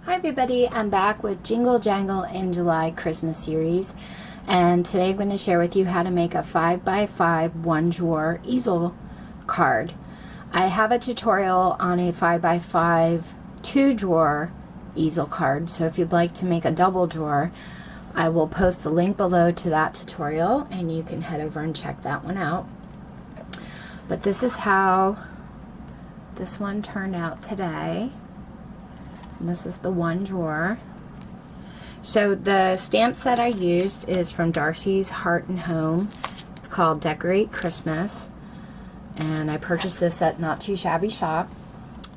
Hi everybody, I'm back with Jingle, Jangle in July Christmas series, and today I'm going to share with you how to make a 5x5 one drawer easel card. I have a tutorial on a 5x5 two drawer easel card, so if you'd like to make a double drawer, I will post the link below to that tutorial and you can head over and check that one out. But this is how this one turned out today. And this is the one drawer. So the stamp set I used is from Darcy's Heart and Home. It's called Decorate Christmas, and I purchased this at Not Too Shabby Shop,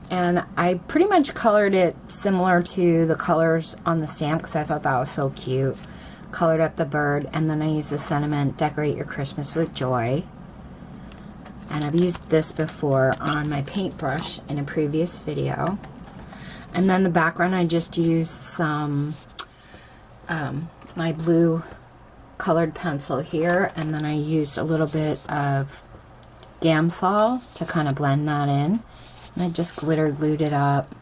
and I pretty much colored it similar to the colors on the stamp because I thought that was so cute. Colored up the bird, and then I used the sentiment, Decorate Your Christmas with Joy. And I've used this before on my paintbrush in a previous video. And then the background, I just used some my blue colored pencil here, and then I used a little bit of Gamsol to kind of blend that in. And I just glitter glued it up.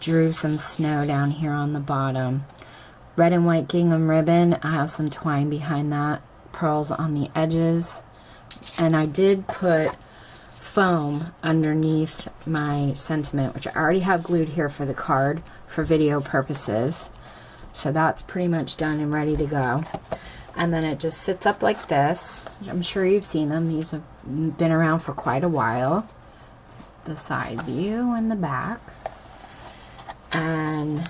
Drew some snow down here on the bottom. Red and white gingham ribbon. I have some twine behind that. Pearls on the edges. And I did put foam underneath my sentiment, which I already have glued here for the card for video purposes. So that's pretty much done and ready to go. And then it just sits up like this. I'm sure you've seen them. These have been around for quite a while. The side view and the back. And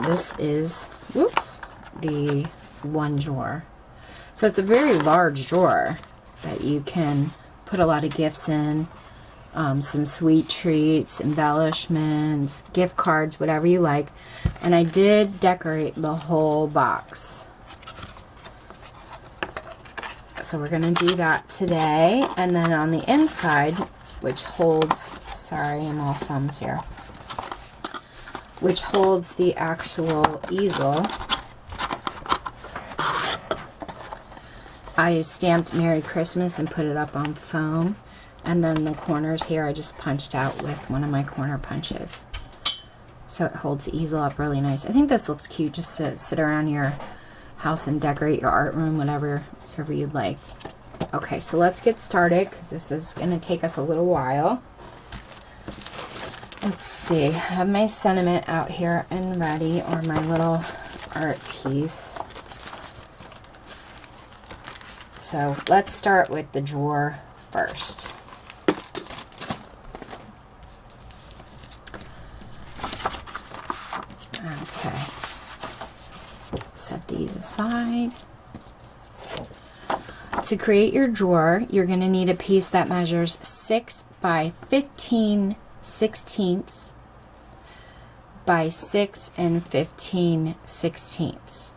this is, whoops, the one drawer. So it's a very large drawer that you can put a lot of gifts in, some sweet treats, embellishments, gift cards, whatever you like. And I did decorate the whole box. So we're going to do that today. And then on the inside, which holds, sorry, I'm all thumbs here, which holds the actual easel, I stamped Merry Christmas and put it up on foam, and then the corners here I just punched out with one of my corner punches. So it holds the easel up really nice. I think this looks cute just to sit around your house and decorate your art room, whatever you'd like. Okay, so let's get started because this is going to take us a little while. Let's see, I have my sentiment out here and ready, or my little art piece. So let's start with the drawer first. Okay. Set these aside. To create your drawer, you're going to need a piece that measures 6 by 15 sixteenths by 6 and 15 sixteenths.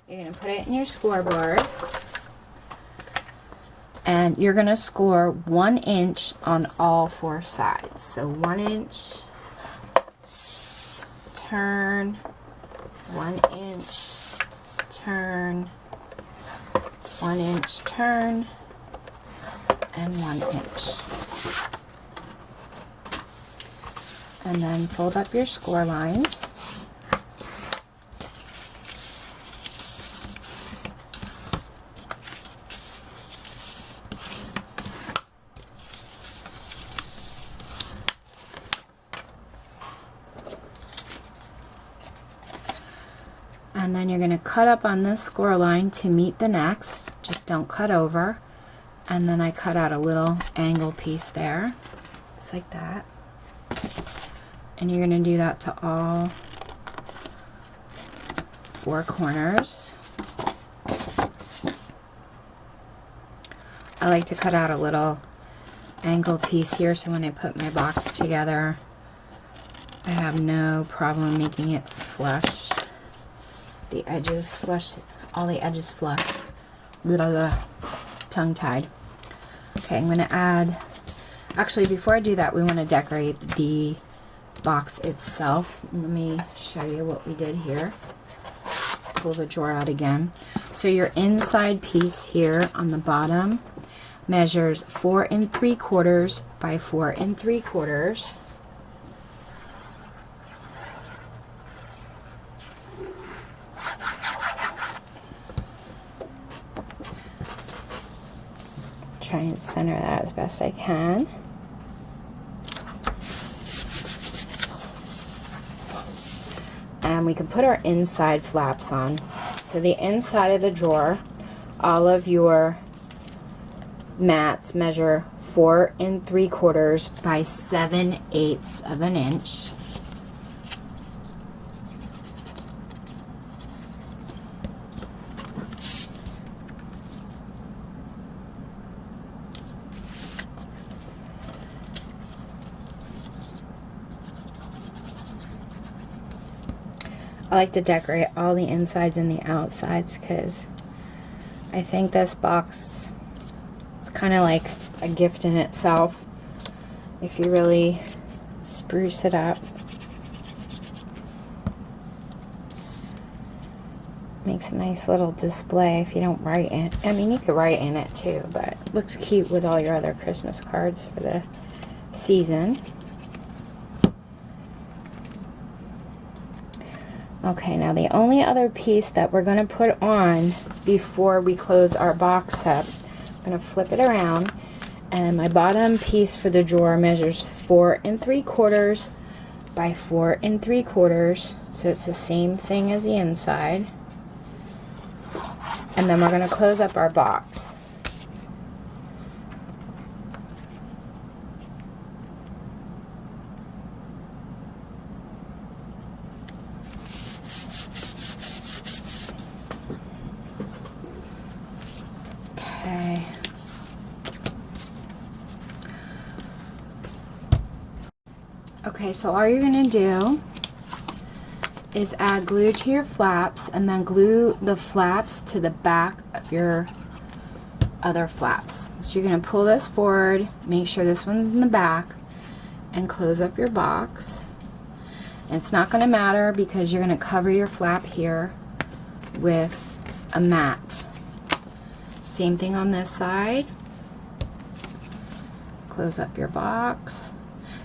You're going to put it in your scoreboard, and you're going to score 1 inch on all 4 sides. So 1 inch, turn, 1 inch, turn, 1 inch, turn, and 1 inch. And then fold up your score lines. And then you're going to cut up on this score line to meet the next. Just don't cut over. And then I cut out a little angle piece there. Just like that. And you're going to do that to all 4 corners. I like to cut out a little angle piece here so when I put my box together, I have no problem making it flush. The edges flush, all the edges flush. Tongue-tied. Okay, I'm going to add, actually before I do that, we want to decorate the box itself. Let me show you what we did here. Pull the drawer out again. So your inside piece here on the bottom, measures 4 3/4 by 4 3/4. Try and center that as best I can. And we can put our inside flaps on. So the inside of the drawer, all of your mats measure 4 3/4 by 7/8 of an inch. I like to decorate all the insides and the outsides because I think this box is kind of like a gift in itself if you really spruce it up. Makes a nice little display if you don't write in. I mean, you could write in it too, but it looks cute with all your other Christmas cards for the season. Okay, now the only other piece that we're going to put on before we close our box up, I'm going to flip it around, and my bottom piece for the drawer measures 4 3/4 by 4 3/4, so it's the same thing as the inside. And then we're going to close up our box. Okay, so all you're going to do is add glue to your flaps and then glue the flaps to the back of your other flaps. So you're going to pull this forward, make sure this one's in the back, and close up your box. And it's not going to matter because you're going to cover your flap here with a mat. Same thing on this side. Close up your box.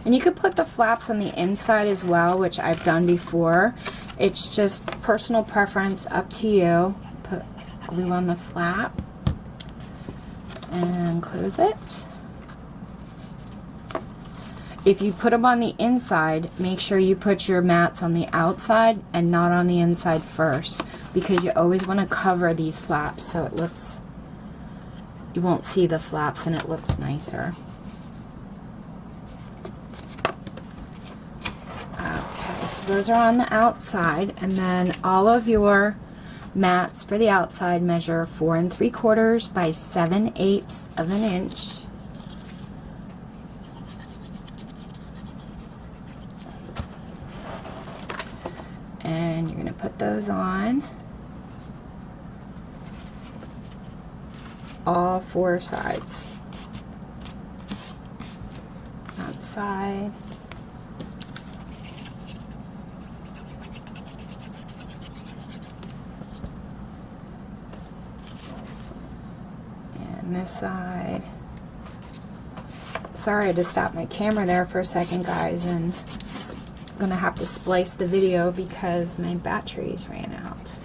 And you could put the flaps on the inside as well, which I've done before. It's just personal preference, up to you. Put glue on the flap and close it. If you put them on the inside, make sure you put your mats on the outside and not on the inside first, because you always want to cover these flaps so it looks, you won't see the flaps and it looks nicer. So those are on the outside, and then all of your mats for the outside measure 4 3/4 by 7/8 of an inch. And you're going to put those on all 4 sides. Outside. This side. Sorry I had to stop my camera there for a second, guys, and I'm gonna have to splice the video because my batteries ran out.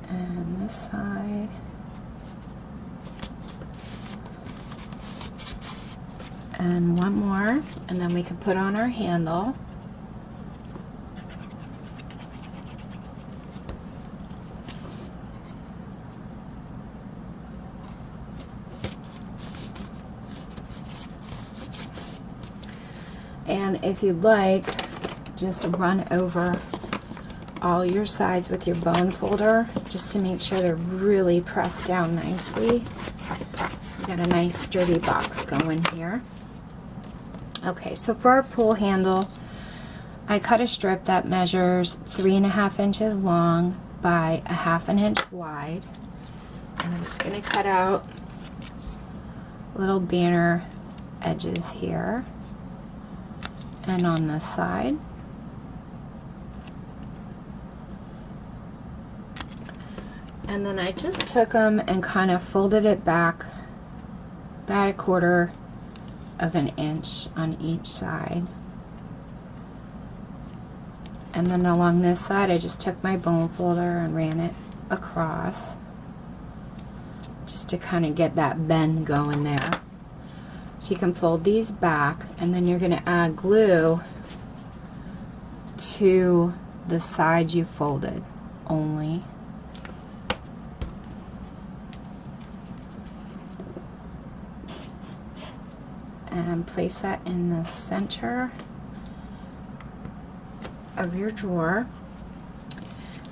And this side. And one more, and then we can put on our handle. And if you'd like, just run over all your sides with your bone folder just to make sure they're really pressed down nicely. We got a nice sturdy box going here. Okay, so for our pull handle, I cut a strip that measures 3.5 inches long by 1/2 inch wide. And I'm just going to cut out little banner edges here. And on this side. And then I just took them and kind of folded it back about 1/4 of an inch on each side. And then along this side, I just took my bone folder and ran it across just to kind of get that bend going there. So you can fold these back, and then you're going to add glue to the side you folded only. And place that in the center of your drawer.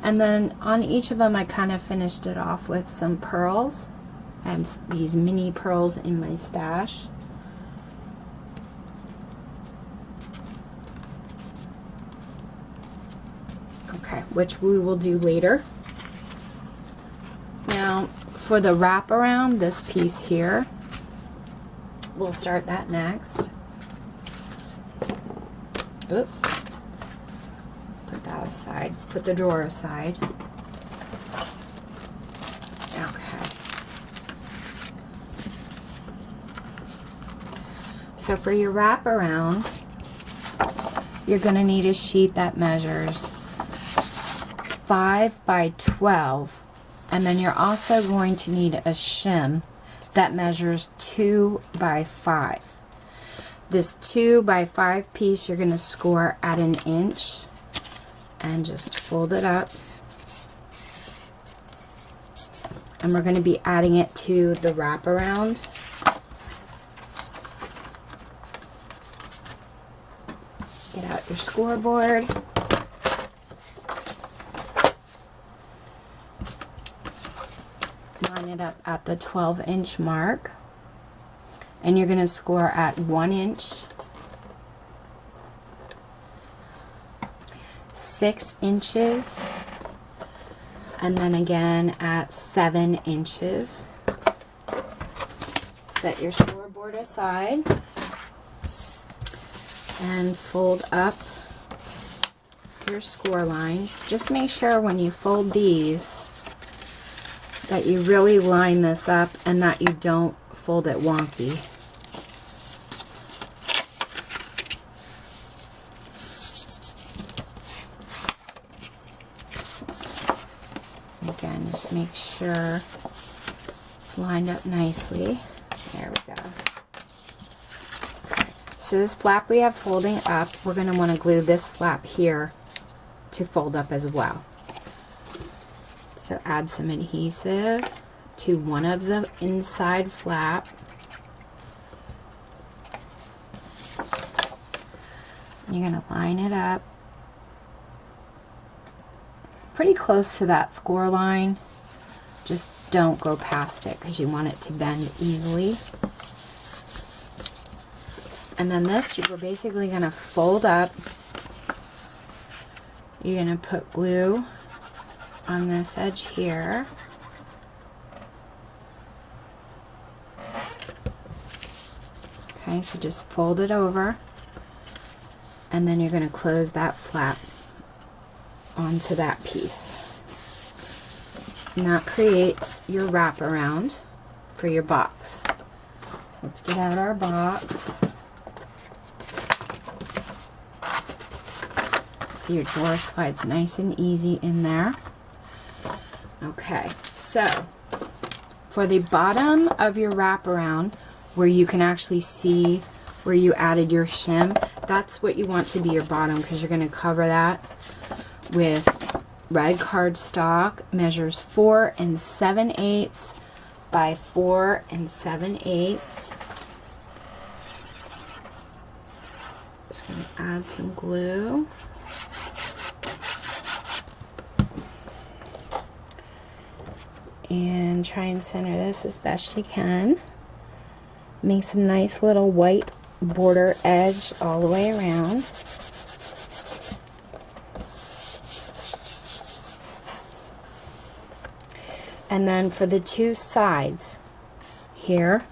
And then on each of them I kind of finished it off with some pearls. I have these mini pearls in my stash. Okay, which we will do later. Now for the wraparound, this piece here, we'll start that next. Oop. Put that aside. Put the drawer aside. Okay. So for your wraparound, you're going to need a sheet that measures 5 by 12, and then you're also going to need a shim that measures 2 by 5. This 2 by 5 piece you're going to score at 1 inch and just fold it up. And we're going to be adding it to the wraparound. Get out your scoreboard. Line it up at the 12-inch mark, and you're going to score at 1 inch, 6 inches, and then again at 7 inches. Set your scoreboard aside and fold up your score lines. Just make sure when you fold these that you really line this up and that you don't fold it wonky. Again, just make sure it's lined up nicely. There we go. So this flap we have folding up, we're going to want to glue this flap here to fold up as well. So add some adhesive to one of the inside flap. You're going to line it up pretty close to that score line. Just don't go past it because you want it to bend easily. And then this, we're basically going to fold up. You're going to put glue on this edge here. Okay, so just fold it over, and then you're going to close that flap onto that piece. And that creates your wraparound for your box. So let's get out our box. So your drawer slides nice and easy in there. Okay, so for the bottom of your wraparound, where you can actually see where you added your shim, that's what you want to be your bottom, because you're going to cover that with red cardstock. Measures 4 7/8 by 4 7/8. Just going to add some glue. And try and center this as best you can. Make some nice little white border edge all the way around. And then for the two sides here,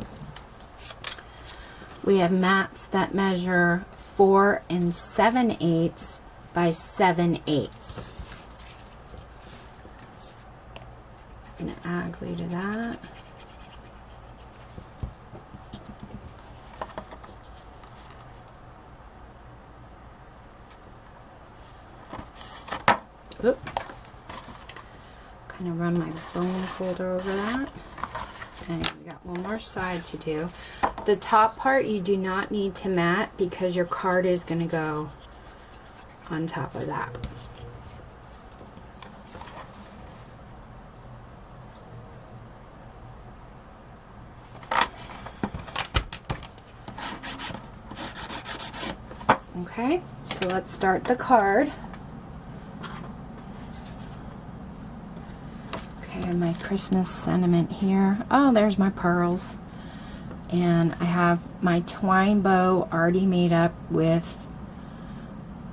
we have mats that measure 4 7/8 by 7/8. add glue to that. Oop. Kind of run my bone folder over that. And we got one more side to do. The top part you do not need to mat because your card is going to go on top of that. Okay, so let's start the card. Okay, my Christmas sentiment here. Oh, there's my pearls. And I have my twine bow already made up with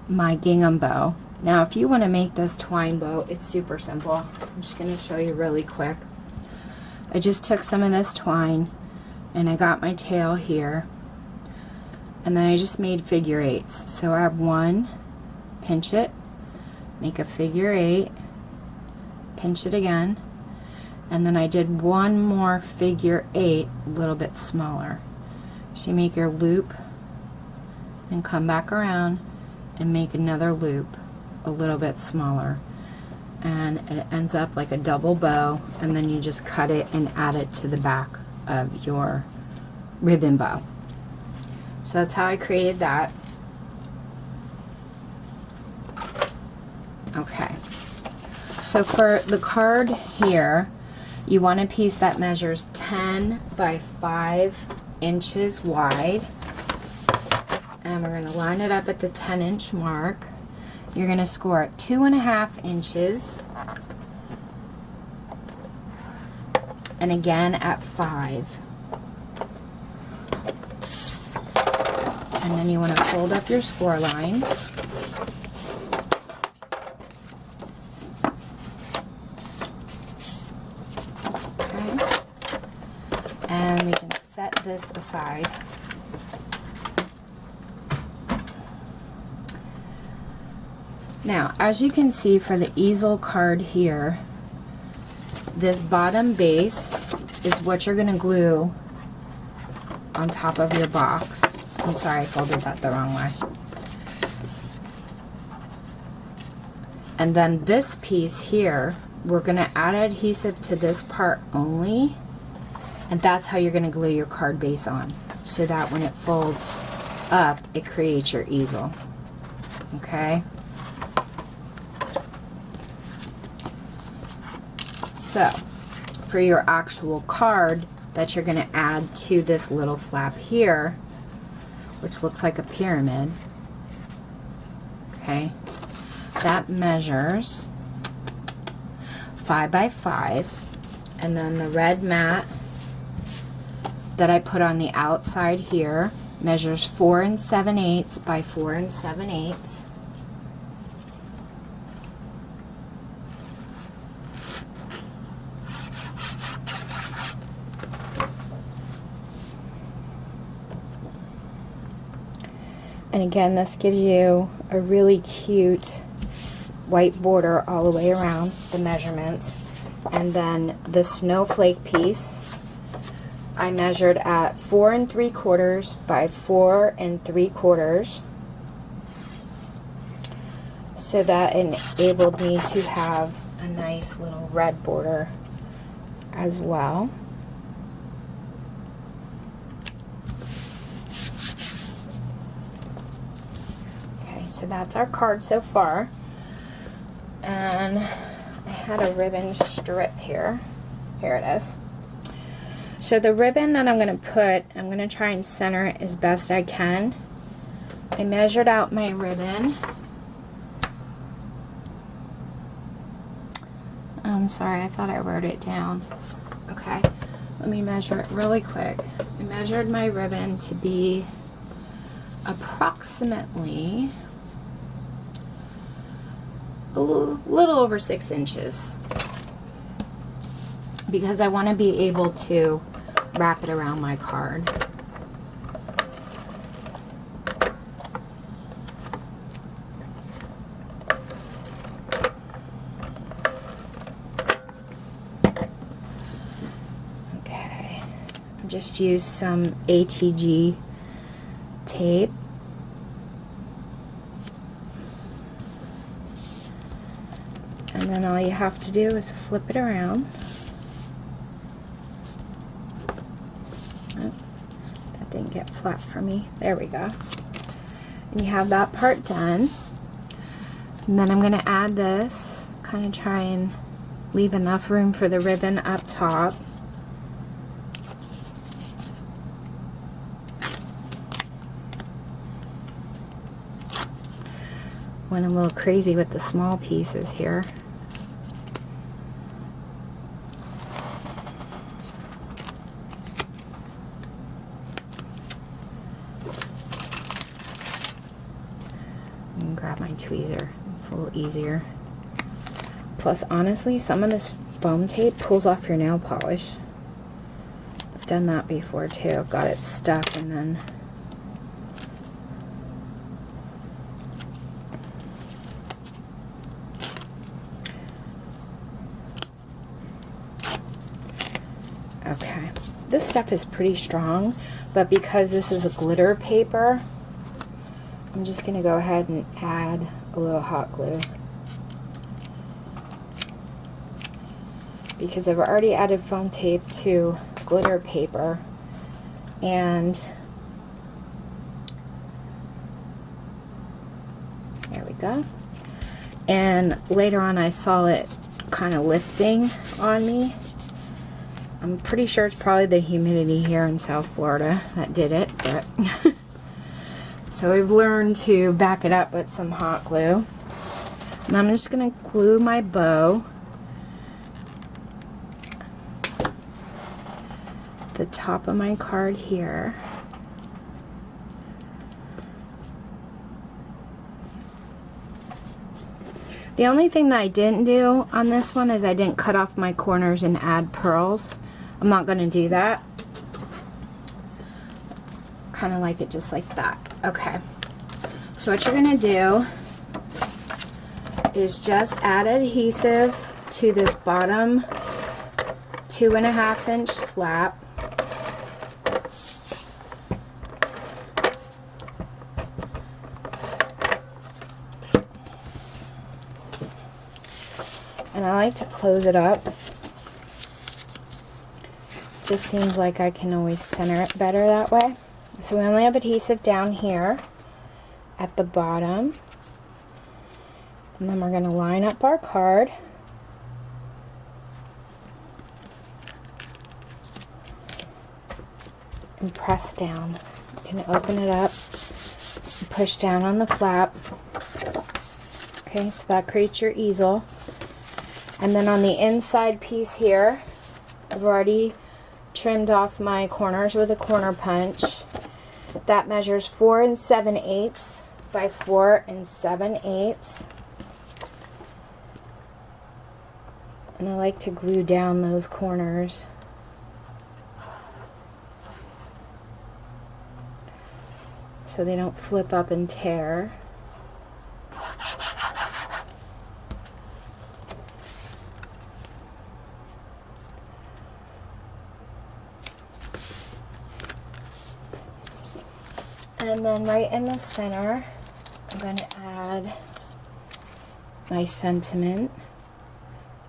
my gingham bow. Now, if you want to make this twine bow, it's super simple. I'm just going to show you really quick. I just took some of this twine and I got my tail here. And then I just made figure eights. So I have one, pinch it, make a figure eight, pinch it again, and then I did one more figure eight, a little bit smaller. So you make your loop and come back around and make another loop a little bit smaller. And it ends up like a double bow, and then you just cut it and add it to the back of your ribbon bow. So that's how I created that. Okay. So for the card here, you want a piece that measures 10 by 5 inches wide. And we're going to line it up at the 10-inch mark. You're going to score at 2.5 inches. And again at 5. And then you want to fold up your score lines. Okay. And we can set this aside. Now, as you can see for the easel card here, this bottom base is what you're going to glue on top of your box. I'm sorry, I folded that the wrong way. And then this piece here, we're going to add adhesive to this part only, and that's how you're going to glue your card base on, so that when it folds up, it creates your easel. Okay? So, for your actual card that you're going to add to this little flap here, which looks like a pyramid, okay, that measures 5 by 5, and then the red mat that I put on the outside here measures 4 7/8 by 4 7/8. And again, this gives you a really cute white border all the way around the measurements. And then the snowflake piece, I measured at 4 3/4 by 4 3/4. So that enabled me to have a nice little red border as well. So that's our card so far. And I had a ribbon strip here. Here it is. So the ribbon that I'm going to put, I'm going to try and center it as best I can. I measured out my ribbon. I'm sorry, I thought I wrote it down. Okay, let me measure it really quick. I measured my ribbon to be approximately a little over 6 inches, because I want to be able to wrap it around my card. just use some ATG tape. And then all you have to do is flip it around. Oh, that didn't get flat for me. There we go. And you have that part done. And then I'm going to add this, kind of try and leave enough room for the ribbon up top. Went a little crazy with the small pieces here. Grab my tweezer, it's a little easier. Plus, honestly, some of this foam tape pulls off your nail polish. I've done that before too. I've got it stuck and then okay. This stuff is pretty strong, but because this is a glitter paper, I'm just going to go ahead and add a little hot glue. Because I've already added foam tape to glitter paper, and there we go. And later on I saw it kind of lifting on me. I'm pretty sure it's probably the humidity here in South Florida that did it, but so I've learned to back it up with some hot glue. And I'm just going to glue my bow the top of my card here. The only thing that I didn't do on this one is I didn't cut off my corners and add pearls. I'm not going to do that. Kind of like it just like that. Okay, so what you're going to do is just add adhesive to this bottom 2.5 inch flap. And I like to close it up. Just seems like I can always center it better that way. So we only have adhesive down here at the bottom. And then we're going to line up our card. And press down. You can open it up and push down on the flap. Okay, so that creates your easel. And then on the inside piece here, I've already trimmed off my corners with a corner punch. That measures 4 7/8 by 4 7/8. And I like to glue down those corners. So they don't flip up and tear. And then right in the center, I'm going to add my sentiment.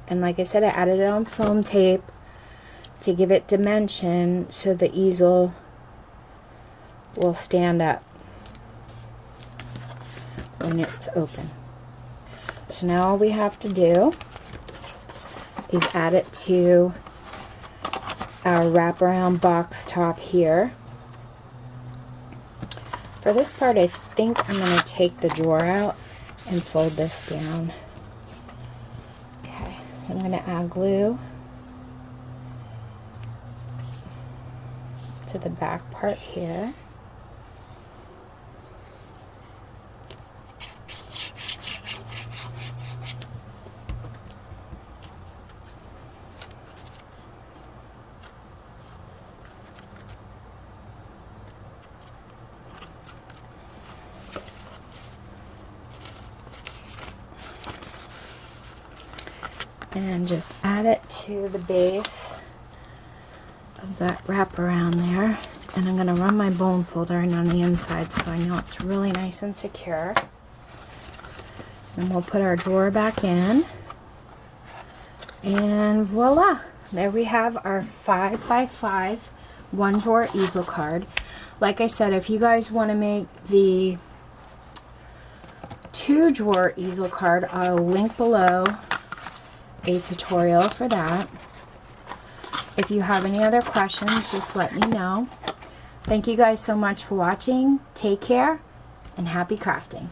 And like I said, I added it on foam tape to give it dimension so the easel will stand up when it's open. So now all we have to do is add it to our wraparound box top here. For this part, I think I'm going to take the drawer out and fold this down. Okay, so I'm going to add glue to the back part here. And just add it to the base of that wrap around there. And I'm going to run my bone folder in on the inside so I know it's really nice and secure. And we'll put our drawer back in. And voila! There we have our 5x5 one drawer easel card. Like I said, if you guys want to make the 2 drawer easel card, I'll link below a tutorial for that. If you have any other questions, just let me know. Thank you guys so much for watching. Take care and happy crafting.